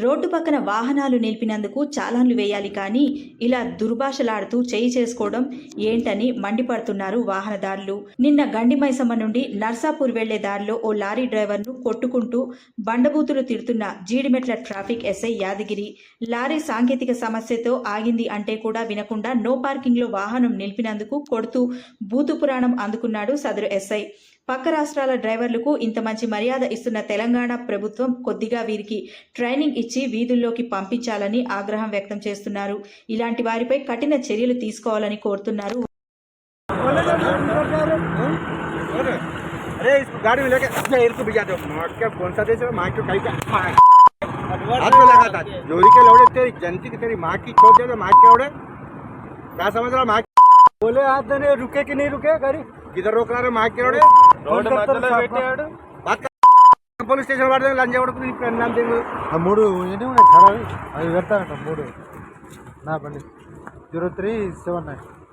Road పక్కన వాహనాలు నిలిపినందుకు చాలాన్లు వేయాలి, కానీ ఇలా దుర్భాషలాడుతూ చేయి చేసుకోవడం ఏంటని మండిపడుతున్నారు వాహనదారులు. నిన్న గండిమైసమ్మ నుండి నర్సాపూర్ వెళ్లే దారిలో ఓ లారీ డ్రైవర్ను కొట్టుకుంటూ బండబూతులు తిడుతున్న Jeedimetla traffic SI Yadagiri. Lorry సాంకేతిక సమస్యతో ఆగింది అంటే కూడా వినకుండా నో పార్కింగ్లో వాహనం నిలిపినందుకు కొడుతూ బూతు పురాణం అందుకున్నాడు సదరు ఎస్ఐ. పక్క రాష్ట్రాల డ్రైవర్లకు ఇంత మంచి మర్యాద ఇస్తున్న తెలంగాణ ప్రభుత్వం కొద్దిగా వీరికి ట్రైనింగ్ ఇచ్చి వీధుల్లోకి పంపించాలని ఆగ్రహం వ్యక్తం చేస్తున్నారు. ఇలాంటి వారిపై కఠిన చర్యలు తీసుకోవాలని కోరుతున్నారు. रुके कि नहीं रुके गाड़ी किधर रोक रहा है माइक के रोड పోలీస్ స్టేషన్ పడితే లంచ్ ఇవ్వడం మూడు ఏంటి ఉన్నాయి సార్, అవి పెడతానంట. మూడు నా బండి 0379